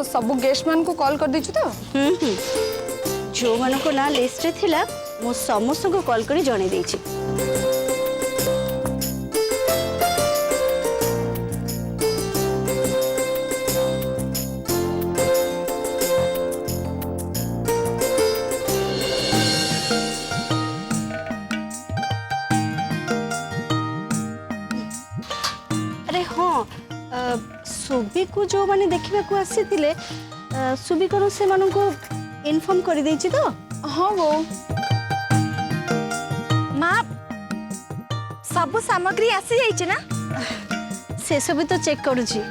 सब गेस्ट मान को कॉल कर दीचु तो जो मान को ना लिस्ट रे थिला मो समस्त को कॉल करी जणे देछि। अरे हाँ सुबी को जो माने देखा को आसी थिले सुबी कौन से मानू को इन्फॉर्म कर देछि तो। हाँ वो माँ सब सामग्री आसी जाइए ना से सब तो चेक करूची।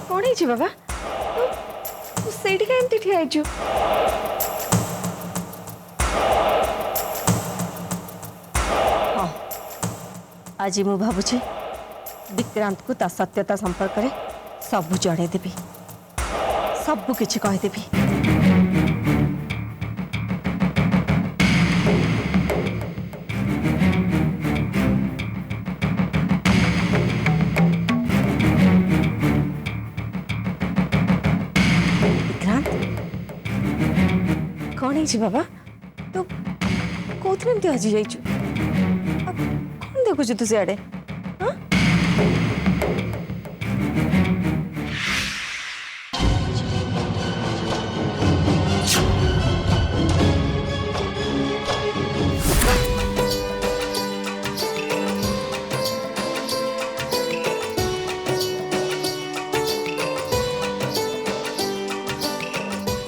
कौन है बाबा तू सेठी का एमती ठिया आइछु। हाँ आज मु भावुची विक्रांत को ता सत्यता संपर्क में सब जड़े देवी सब किछि कहि देवी। कौन है बाबा तू कौन एमती हजि जाइछु कौन देखुछु तू सियाड़े।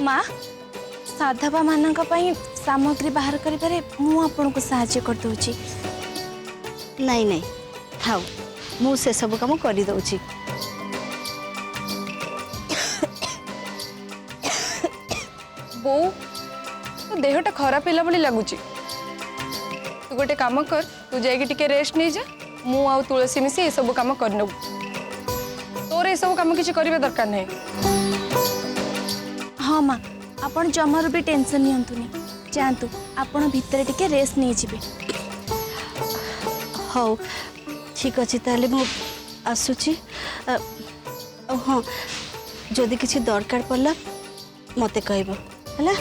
माँ साधवा मानक पई सामग्री बाहर करिबारे मु आपन को सहायता कर दोची। नहीं नहीं थाउ मु से सब काम कर दउची। बो तो देहटा खराब हैला बली लागुची तू गोटे काम कर तू जाइए टिके रेस्ट नहीं जा मु आ तुलसी मिसी ये सब काम कर नबु तोर ये सब काम किछि करिबा दरकार नहीं। हाँ माँ आपन जमार भी टेंशन नियंतुनी जानतु आपन भीतर टिके रेस्ट नहीं जिबे। हौ ठीक अच्छे ताले मु आसुची। हाँ जदि किसी दरकार पड़ला मते कहबो हला।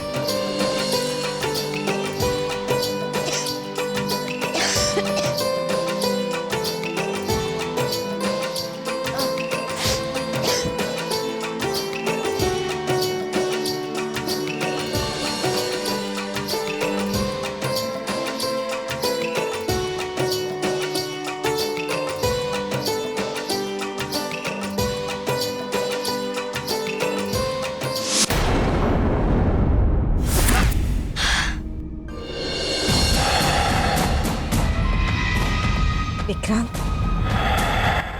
विक्रांत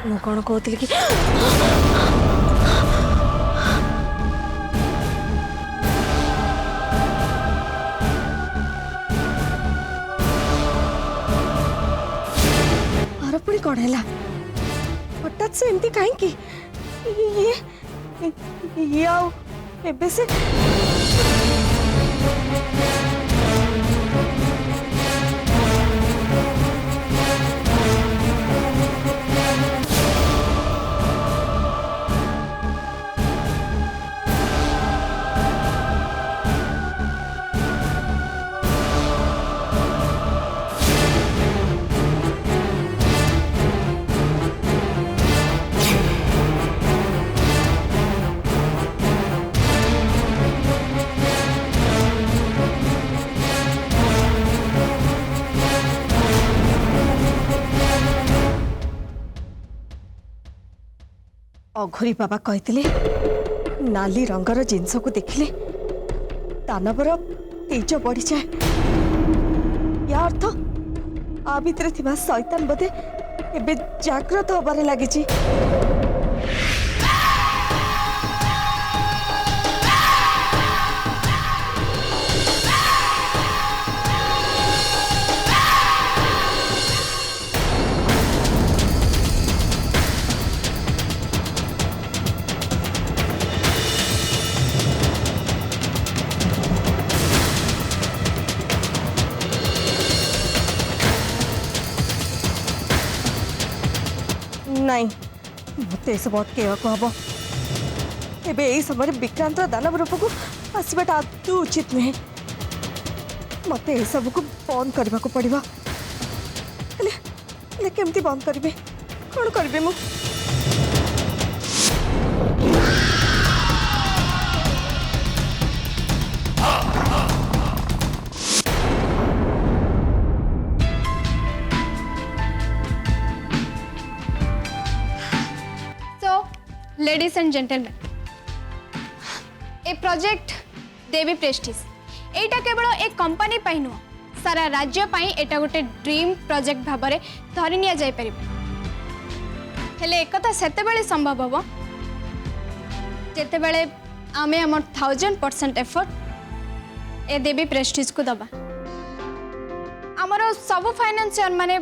मु कौन कहती कि और पुणी कौन है हठात से एमती कहीं ये आओ एबे से अघोरी बाबा कहते नाली रंगर जिनस को देखिले दानवर तेज बढ़ी जाए। या अर्थ आ भितर थिबा शैतान बोधे एबे जागृत होबारे लागिची। नहीं मत सब अटकवा को हम एबे यही समय विक्रांत दानव रूप को आसवाटा आदु उचित नुहे। मत सब को बंद करने को पड़ो। केमती बंद करें कौन करें मु ladies and gentleman A project Devi Prestige एटा केवल एक कंपनी पाई नुह सारा राज्य पाई एटा गोटे ड्रीम प्रोजेक्ट भाव में धरी नि जाई परिबे। हेले एक कथा सेते बेले संभव हबो जेते बेले आमे हमर 1000% एफर्ट ए देवी प्रेस्टीज को दबा। हमर सब फाइनेंशियर माने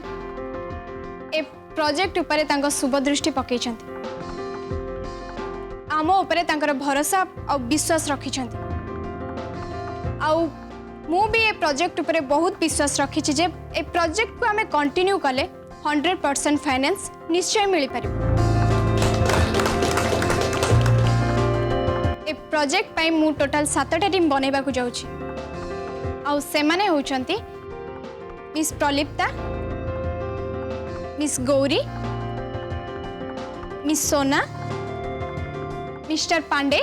ए प्रोजेक्ट ऊपर तांको शुभ दृष्टि पकई छथि। आम उपरे तांकर भरोसा और विश्वास रखी मु भी ए प्रोजेक्ट उपरे बहुत विश्वास रखी जे ए प्रोजेक्ट को आमे कंटिन्यू कले 100% फाइनेंस निश्चय मिल पार। ए प्रोजेक्ट पाई मु टोटल 7टा टीम बनैबा को जाउछि आउ से माने होचंती miss Pralipta, miss Gauri, miss Sona, Mr Pandey,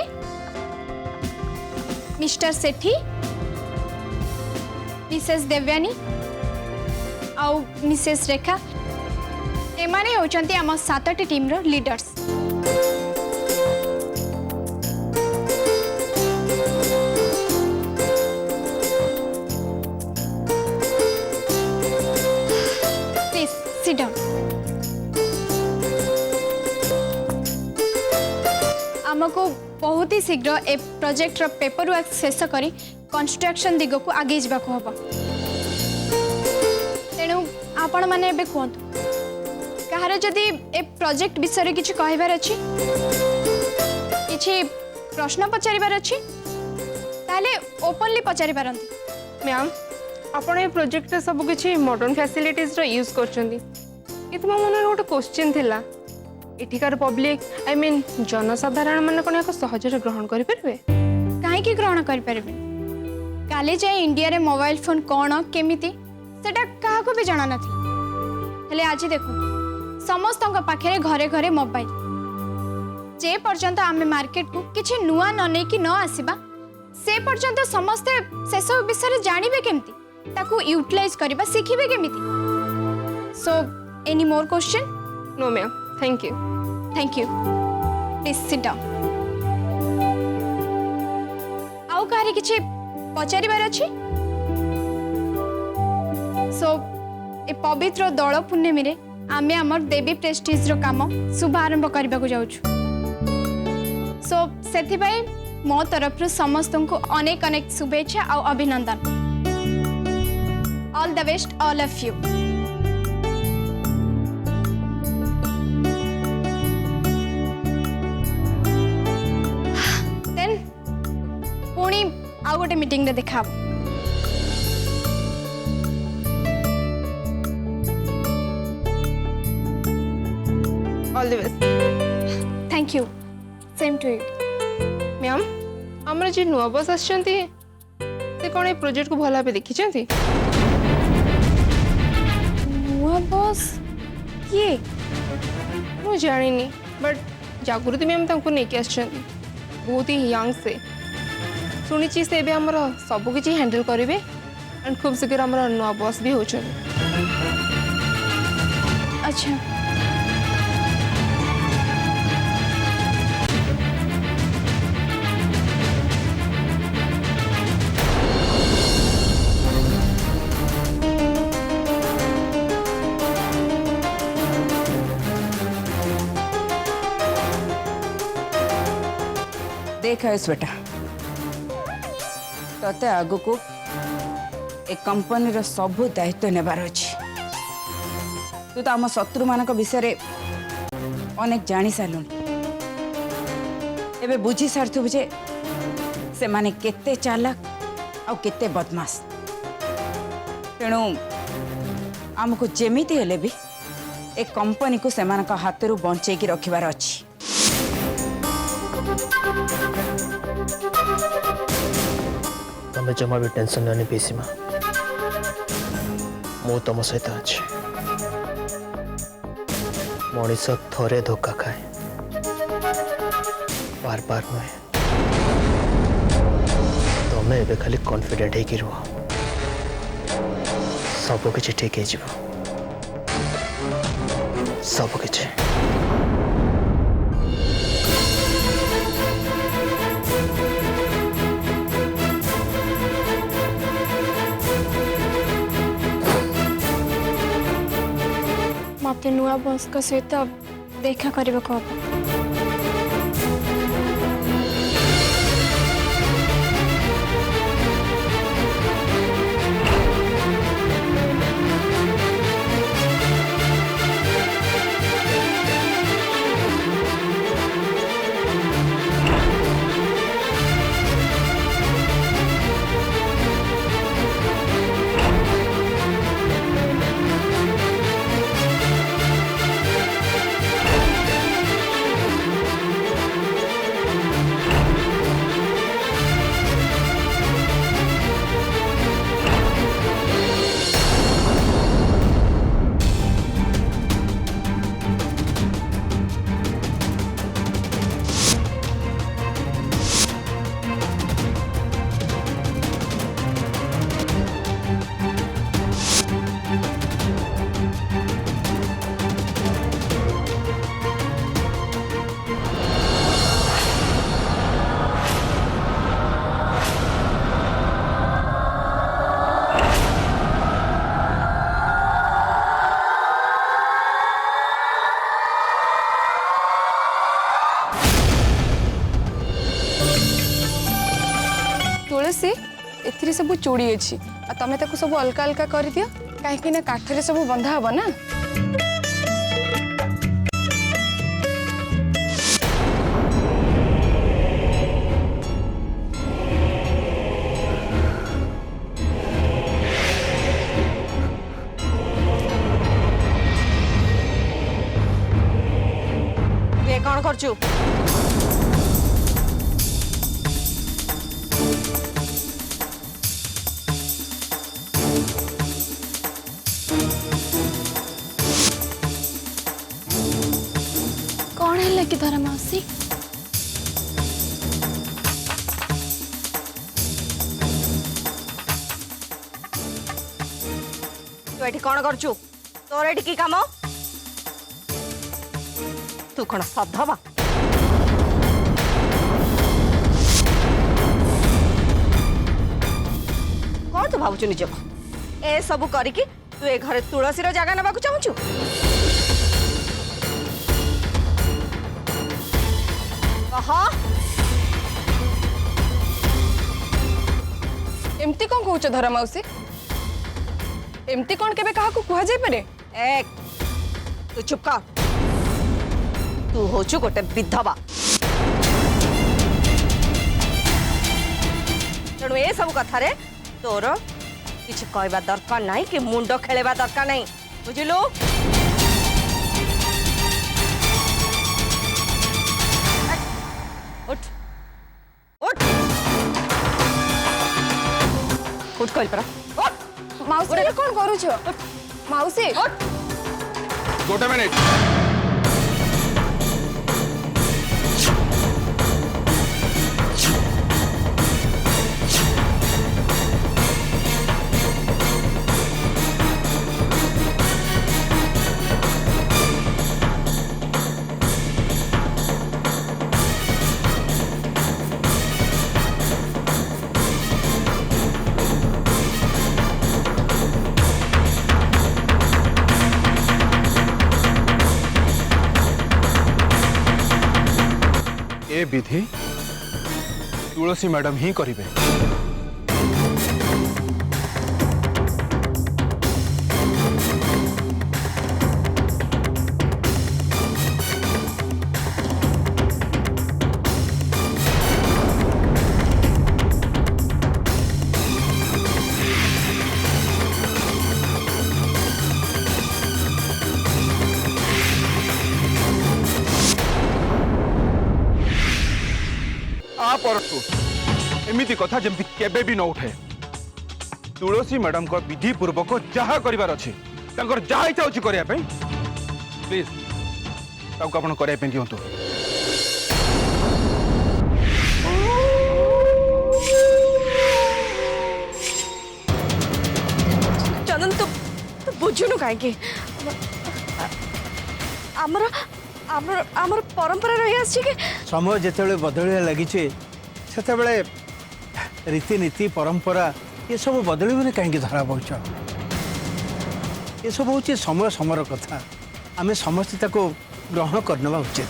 Mr Sethi, Mrs Devyani आउ मिसेस रेखा एमाने होचंती आम 7टी टीम रो लीडर्स। Please sit down. आमको बहुत ही शीघ्र ए प्रोजेक्ट रो पेपर वर्क शेष करी कंस्ट्रक्शन दिग को आगे जावाक हम। तेणु आपण माने एबे कहतु कहार जदि ए प्रोजेक्ट विषय किछि कहबार अछि किछि प्रश्न पचारिबार अछि ताले ओपनली पचारि पारंती। मैम आपण ए प्रोजेक्ट सब किछि मॉडर्न फैसिलिटीज रो यूज करछंती किंतु मो मन गोटे क्वेश्चन थिला एठिकार पब्लिक आई मीन जनसाधारण मान कोन एक सहजरे ग्रहण करि परबे काहे ग्रहण करि परबे? काले जाए इंडिया रे मोबाइल फोन कौन केमिति सेटा काहा को भी जाना नथि। हेले आज देखो समस्त पाखे घरे घरे मोबाइल जे पर्यंत आमे मार्केट को किछि नुआ न नै कि न आसीबा से पर्यंत समस्त से सब विषय जानिबे केमिति ताकू यूटिलाइज करबा सिखिबे केमिति। So any more question? No ma'am thank you. Thank you. Please sit down. आउ काहे किछि पचारिबार अछि? सो ए पवित्र दल पूर्णिमी रे आमे हमर देवी प्रेस्टीज रो काम शुभारंभ करबा को जाउछु। सो सेथि भाई मो तरफ रु समस्त को अनेक अनेक शुभेच्छा और अभिनंदन। All the best all of you. Then पुणी आउ गोटे मीटिंग रे देखा। All the best. Thank you. Same to you. Ma'am आमर जे नुआ बस आछंती से कोन ए प्रोजेक्ट को भला पे देखि छंती? नुआ बॉस ये मु जानिनी बट जागृति मैम तांको नेकी आछंती बहुत ही यंग से शुणी से आमर सब किसी हैंडल करेंगे एंड खूब शीघ्र आम नुआ बस भी होचन। अच्छा देख बेटा तते आगु को ए कंपनी रो सबु दायित्व नेबार अछि। तू तो आम शत्रु मानक विषय अनेक जानी सारुणी एबे बुझी सार्थु जे से माने केते चालाक आ केते बदमाश। तेणु आमको जेमिति हेले भी ए कंपनी को सेमानक हाथरू बंचै की रखिबार अछि। तमें जमा भी टेंशन नहीं पीसीमा मु तुम सहित अच्छे। मनीष थोड़े धोखा खाए बार बार नुहे। तुम्हें एबे खाली कॉन्फिडेंट है कि रुह सब किछि ठीक है जीव सब किछि। मत नुआ बस का सहित देखा करने को हम। तुलसी एथिरे सब चूड़ी अच्छी तमें ताको सब अलग अलग कर दियो कहीं काठरे सब बंधा हम ना। ये कौन करचु? कौन है लगी धरा मौसी? तू एठी कौन करचु? तोर एठी की काम? तू कौन सधवा? कौन तू भावुचु निजको? ए सबु करिकी तू ए घरे तुलसीर जगह नबाकू चाहूचु? एमती कौन कहूच धरा मौसी? एमती कौन केबे काहा को कुहा जाय पारे? एक तू चुप कर। तू होचु गोटे विधवा। तेणु ए सब कथारे तोर किछि कहबा दरकार नहीं कि मुंडो खेलेबा दरकार नहीं बुझिलु? उठ उठ उठ कइल परा उठ। मौसी ये कौन करूछ? मौसी गोटे मिनिट ए विधि तुलसी मैडम ही करिवे। परतु एमिति कथा जमती केबे भी न उठे। तुलसी मैडम को विधि पूर्वक जहा करिवार अछि तांकर जहा इच्छा अछि करिया पे प्लीज ताको आपण करिया पे दियंतु। चंदन तू बुझुनु काहे आमर आमर आमर परंपरा रही आछि कि समय जिते बदलिया लगी से रीतिनीति परंपरा ये सब बदल कहीं धरा पहुँच ये सब हूँ समय समर कथा आम समस्त ग्रहण करने उचित।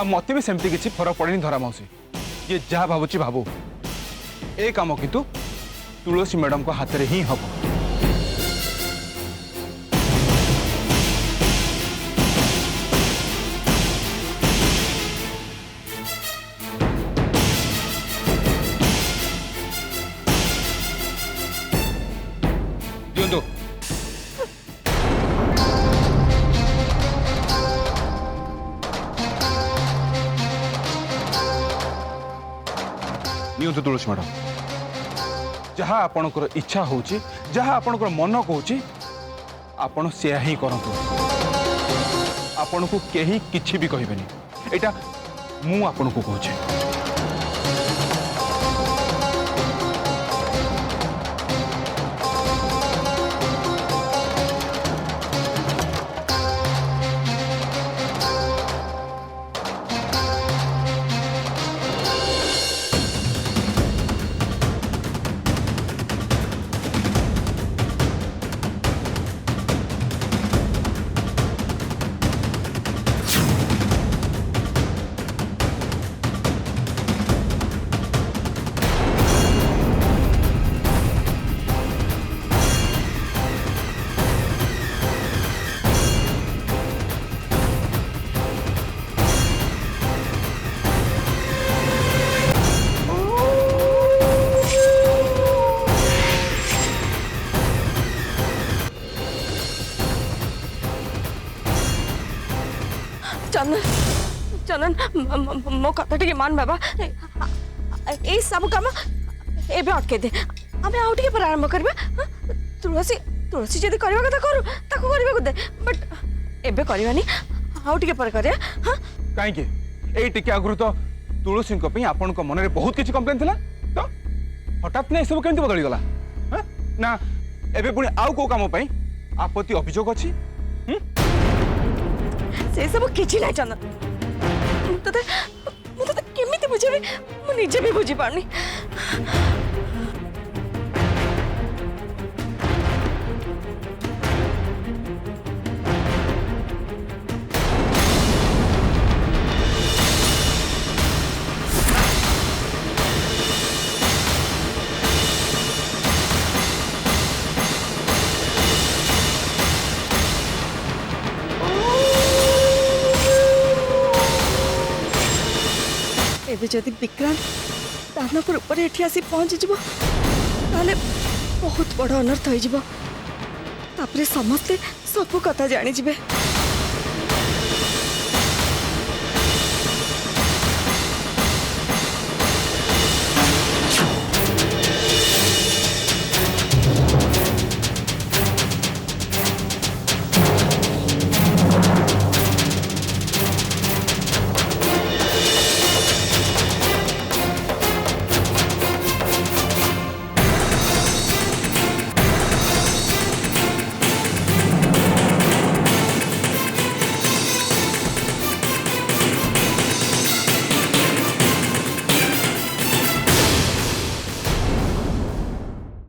मत भी सेमती किसी फरक पड़े धरा मौसी ये जहाँ भावुची भावु ए काम किंतु तुलसी मैडम को हाथ में ही हम। दियंतु नियंतु तुलसी मैडम जहाँ आपणकर इच्छा होची जहाँ आपणकर मन कहूची आपण से ही करंतु। आपण को केही किछि भी कहिबेनी एटा मु आपण को कहूची। चंदन चंदन मो कथा टिके मान बाबा ए सब काम एबे अटके दे आमे आउ टिके पर आरंभ करबा। तुलसी तुलसी जदी करबा कथा करू ताको करबा को दे बट एबे करबानी आउ टिके पर करे। हां काहे के एई टिके आगुरु तो तुलसी को पई आपन को मन रे बहुत किछि कंप्लेन थिला तो हठात ने सब केंति बदली गला हां ना एबे पुनी आउ को काम पई आपत्ति अभियोग अछि। से सब किछि नै चंदन मुते केमिति बुझेबी मु निजे भी बुझी पारनी। एबे जदि विक्रांत दानपुर ऊपर एठी आसी पहुंच जिवो ताले बहुत बड़ अनर्थ हो जिवो तापरे समस्ते सब कथा जानि जिवे।